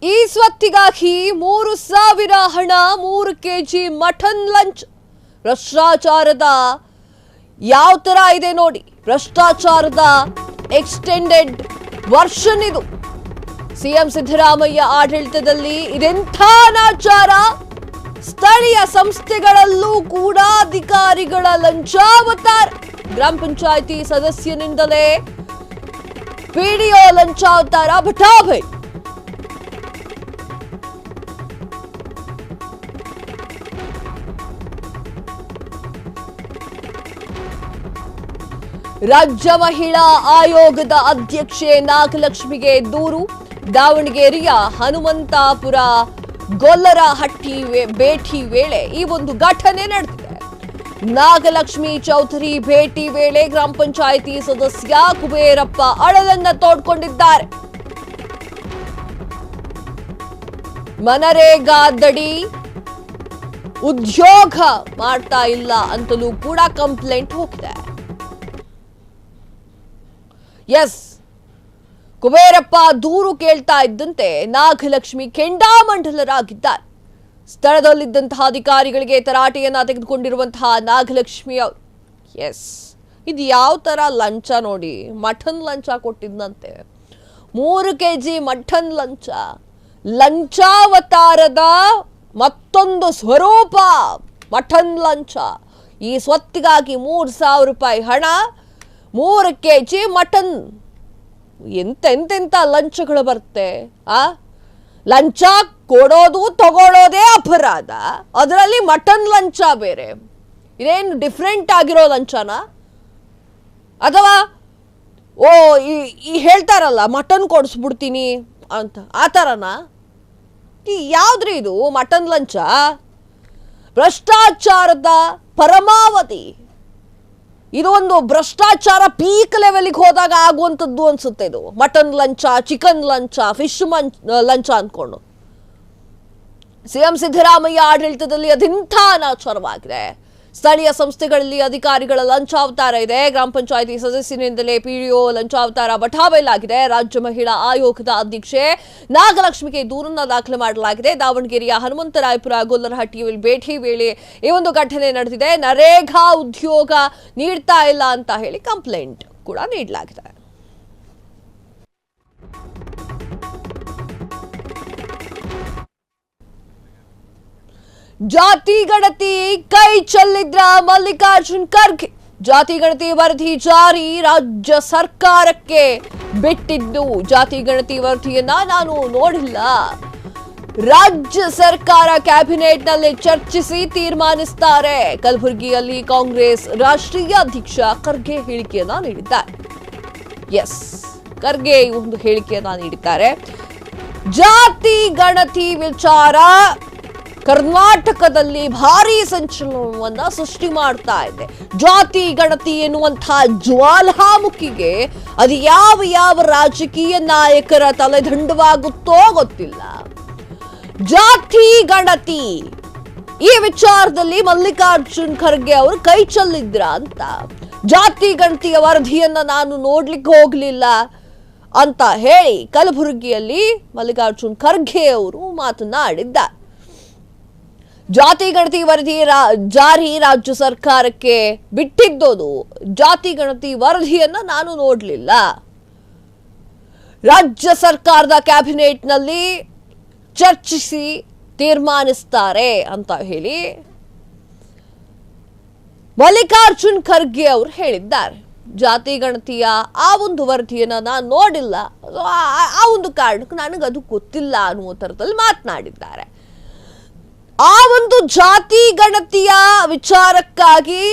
ಈ ಸ್ವತ್ತಿಗಾಗಿ 3,000 ಹಣ 3 KG mutton lunch ಭ್ರಷ್ಟಾಚಾರದ ಯಾವ ತರ ಇದೆ ನೋಡಿ. ಭ್ರಷ್ಟಾಚಾರದ ಎಕ್ಸ್ಟೆಂಡೆಡ್ ವರ್ಷನ್ ಇದು. ಸಿಎಂ ಸಿದ್ದರಾಮಯ್ಯ ಆಡಳಿತದಲ್ಲಿ ಇದೆಂಥ ಅನಾಚಾರ. ಸ್ಥಳೀಯ ಸಂಸ್ಥೆಗಳಲ್ಲೂ ಕೂಡ ಅಧಿಕಾರಿಗಳ ಲಂಚಾವತಾರ. ಗ್ರಾಮ ಪಂಚಾಯಿತಿ ಸದಸ್ಯನಿಂದಲೇ ಪಿಡಿಒ ಲಂಚಾವತಾರ ಭಟಾಭೆ. ರಾಜ್ಯ ಮಹಿಳಾ ಆಯೋಗದ ಅಧ್ಯಕ್ಷೆ ನಾಗಲಕ್ಷ್ಮಿಗೆ ದೂರು. ದಾವಣಗೆರೆಯ ಹನುಮಂತಾಪುರ ಗೊಲ್ಲರಹಟ್ಟಿ ಭೇಟಿ ವೇಳೆ ಈ ಒಂದು ಘಟನೆ ನಡೆದಿದೆ. ನಾಗಲಕ್ಷ್ಮಿ ಚೌಧರಿ ಭೇಟಿ ವೇಳೆ ಗ್ರಾಮ ಪಂಚಾಯಿತಿ ಸದಸ್ಯ ಕುಬೇರಪ್ಪ ಅಳಲನ್ನ ತೋಡ್ಕೊಂಡಿದ್ದಾರೆ. ಮನರೇಗಾದಡಿ ಉದ್ಯೋಗ ಮಾಡ್ತಾ ಇಲ್ಲ ಅಂತಲೂ ಕೂಡ ಕಂಪ್ಲೇಂಟ್ ಹೋಗಿದೆ. ಎಸ್, ಕುಬೇರಪ್ಪ ದೂರು ಕೇಳ್ತಾ ಇದ್ದಂತೆ ನಾಗಲಕ್ಷ್ಮಿ ಕೆಂಡಾಮಂಡಲರಾಗಿದ್ದಾರೆ. ಸ್ಥಳದಲ್ಲಿದ್ದಂತಹ ಅಧಿಕಾರಿಗಳಿಗೆ ತರಾಟೆಯನ್ನ ತೆಗೆದುಕೊಂಡಿರುವಂತಹ ನಾಗಲಕ್ಷ್ಮಿ ಅವರು. ಎಸ್, ಇದು ಯಾವ ತರ ಲಂಚ ನೋಡಿ. ಮಟನ್ ಲಂಚ ಕೊಟ್ಟಿದ್ದಂತೆ. 3 ಕೆಜಿ ಮಟನ್ ಲಂಚ. ಲಂಚಾವತಾರದ ಮತ್ತೊಂದು ಸ್ವರೂಪ ಮಟನ್ ಲಂಚ. ಈ ಸ್ವತ್ತಿಗಾಗಿ 3,000 ರೂಪಾಯಿ ಹಣ, 3 ಕೆಜಿ ಮಟನ್. ಎಂತೆಂತೆಂತ ಲಂಚಗಳು ಬರುತ್ತೆ. ಲಂಚ ಕೊಡೋದು ತಗೊಳ್ಳೋದೇ ಅಪರಾಧ, ಅದರಲ್ಲಿ ಮಟನ್ ಲಂಚ ಬೇರೆ. ಇದೇನು ಡಿಫ್ರೆಂಟ್ ಆಗಿರೋ ಲಂಚನ? ಅಥವಾ ಈ ಹೇಳ್ತಾರಲ್ಲ ಮಟನ್ ಕೊಡಿಸ್ಬಿಡ್ತೀನಿ ಅಂತ, ಆ ಥರನಾ? ಯಾವ್ದ್ರಿ ಇದು ಮಟನ್ ಲಂಚ? ಭ್ರಷ್ಟಾಚಾರದ ಪರಮಾವಧಿ. ಇದು ಒಂದು ಭ್ರಷ್ಟಾಚಾರ ಪೀಕ್ ಲೆವೆಲ್ಗೆ ಹೋದಾಗ ಆಗುವಂಥದ್ದು ಅನ್ಸುತ್ತೆ. ಇದು ಮಟನ್ ಲಂಚ, ಚಿಕನ್ ಲಂಚ, ಫಿಶ್ ಲಂಚ ಅಂದ್ಕೊಂಡು ಸಿಎಂ ಸಿದ್ದರಾಮಯ್ಯ ಆಡಳಿತದಲ್ಲಿ ಅದೆಂಥ ಅನಾಚಾರವಾಗಿದೆ. ಸ್ಥಳೀಯ ಸಂಸ್ಥೆಗಳಲ್ಲಿ ಅಧಿಕಾರಿಗಳ ಲಂಚಾವತಾರ ಇದೆ. ಗ್ರಾಮ ಪಂಚಾಯಿತಿ ಸದಸ್ಯನಿಂದಲೇ ಪಿಡಿಒ ಲಂಚಾವತಾರ ಬಟಾಬೈಲಾಗಿದೆ. ರಾಜ್ಯ ಮಹಿಳಾ ಆಯೋಗದ ಅಧ್ಯಕ್ಷೆ ನಾಗಲಕ್ಷ್ಮಿಗೆ ದೂರನ್ನ ದಾಖಲೆ ಮಾಡಲಾಗಿದೆ. ದಾವಣಗೆರೆಯ ಹನುಮಂತರಾಯಪುರ ಗೊಲ್ಲರಹಟ್ಟಿಯಲ್ಲಿ ಭೇಟಿ ವೇಳೆ ಈ ಒಂದು ಘಟನೆ ನಡೆದಿದೆ. ನರೇಗಾ ಉದ್ಯೋಗ ನೀಡ್ತಾ ಇಲ್ಲ ಅಂತ ಹೇಳಿ ಕಂಪ್ಲೇಂಟ್ ಕೂಡ ನೀಡಲಾಗಿದೆ. ಜಾತಿ ಗಣತಿ ಕೈ ಚೆಲ್ಲಿದ್ರ ಮಲ್ಲಿಕಾರ್ಜುನ್ ಖರ್ಗೆ. ಜಾತಿ ಗಣತಿ ವರದಿ ಜಾರಿ ರಾಜ್ಯ ಸರ್ಕಾರಕ್ಕೆ ಬಿಟ್ಟಿದ್ದು. ಜಾತಿ ಗಣತಿ ವರದಿಯನ್ನ ನಾನು ನೋಡಿಲ್ಲ. ರಾಜ್ಯ ಸರ್ಕಾರ ಕ್ಯಾಬಿನೆಟ್ನಲ್ಲಿ ಚರ್ಚಿಸಿ ತೀರ್ಮಾನಿಸುತ್ತಾರೆ. ಕಲಬುರಗಿಯಲ್ಲಿ ಕಾಂಗ್ರೆಸ್ ರಾಷ್ಟ್ರೀಯ ಅಧ್ಯಕ್ಷ ಖರ್ಗೆ ಹೇಳಿಕೆಯನ್ನ ನೀಡಿದ್ದಾರೆ. ಎಸ್, ಖರ್ಗೆ ಒಂದು ಹೇಳಿಕೆಯನ್ನ ನೀಡಿದ್ದಾರೆ. ಜಾತಿ ಗಣತಿ ವಿಚಾರ ಕರ್ನಾಟಕದಲ್ಲಿ ಭಾರಿ ಸಂಚಲನವನ್ನ ಸೃಷ್ಟಿ ಮಾಡ್ತಾ ಇದೆ. ಜಾತಿ ಗಣತಿ ಎನ್ನುವಂತಹ ಜ್ವಾಲಾಮುಖಿಗೆ ಅದು ಯಾವ ರಾಜಕೀಯ ನಾಯಕರ ತಲೆದಂಡವಾಗುತ್ತೋ ಗೊತ್ತಿಲ್ಲ. ಜಾತಿ ಗಣತಿ ಈ ವಿಚಾರದಲ್ಲಿ ಮಲ್ಲಿಕಾರ್ಜುನ್ ಖರ್ಗೆ ಅವರು ಕೈ ಚೆಲ್ಲಿದ್ರ ಅಂತ. ಜಾತಿ ಗಣತಿಯ ವರದಿಯನ್ನ ನಾನು ನೋಡ್ಲಿಕ್ಕೆ ಹೋಗ್ಲಿಲ್ಲ ಅಂತ ಹೇಳಿ ಕಲಬುರಗಿಯಲ್ಲಿ ಮಲ್ಲಿಕಾರ್ಜುನ್ ಖರ್ಗೆ ಅವರು ಮಾತನಾಡಿದ್ದಾರೆ. ಜಾತಿ ಗಣತಿ ವರದಿ ಜಾರಿ ರಾಜ್ಯ ಸರ್ಕಾರಕ್ಕೆ ಬಿಟ್ಟಿದ್ದೋದು. ಜಾತಿ ಗಣತಿ ವರದಿಯನ್ನ ನಾನು ನೋಡಲಿಲ್ಲ. ರಾಜ್ಯ ಸರ್ಕಾರದ ಕ್ಯಾಬಿನೆಟ್ನಲ್ಲಿ ಚರ್ಚಿಸಿ ತೀರ್ಮಾನಿಸ್ತಾರೆ ಅಂತ ಹೇಳಿ ಮಲ್ಲಿಕಾರ್ಜುನ್ ಖರ್ಗೆ ಅವರು ಹೇಳಿದ್ದಾರೆ. ಜಾತಿ ಗಣತಿಯ ಆ ಒಂದು ವರದಿಯನ್ನ ನಾನು ನೋಡಿಲ್ಲ, ಆ ಒಂದು ಕಾರಣಕ್ಕೆ ನನಗದು ಗೊತ್ತಿಲ್ಲ ಅನ್ನುವ ಥರದಲ್ಲಿ ಮಾತನಾಡಿದ್ದಾರೆ. ಆ ಒಂದು ಜಾತಿ ಗಣತಿಯ ವಿಚಾರಕ್ಕಾಗಿ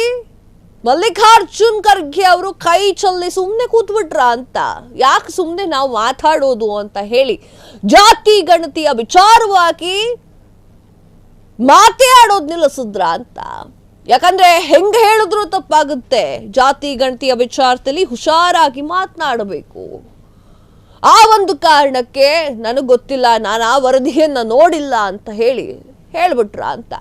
ಮಲ್ಲಿಕಾರ್ಜುನ್ ಖರ್ಗೆ ಅವರು ಕೈ ಚೆಲ್ಲಿ ಸುಮ್ಮನೆ ಕೂತ್ಬಿಟ್ರ ಅಂತ. ಯಾಕೆ ಸುಮ್ಮನೆ ನಾವು ಮಾತಾಡೋದು ಅಂತ ಹೇಳಿ ಜಾತಿ ಗಣತಿಯ ವಿಚಾರವಾಗಿ ಮಾತೇ ಆಡೋದು ನಿಲ್ಲಿಸಿದ್ರ ಅಂತ. ಯಾಕಂದ್ರೆ ಹೆಂಗ ಹೇಳಿದ್ರು ತಪ್ಪಾಗುತ್ತೆ. ಜಾತಿ ಗಣತಿಯ ವಿಚಾರದಲ್ಲಿ ಹುಷಾರಾಗಿ ಮಾತನಾಡಬೇಕು. ಆ ಒಂದು ಕಾರಣಕ್ಕೆ ನನಗೆ ಗೊತ್ತಿಲ್ಲ, ನಾನು ಆ ವರದಿಯನ್ನ ನೋಡಿಲ್ಲ ಅಂತ ಹೇಳ್ಬಿಟ್ರ ಅಂತ.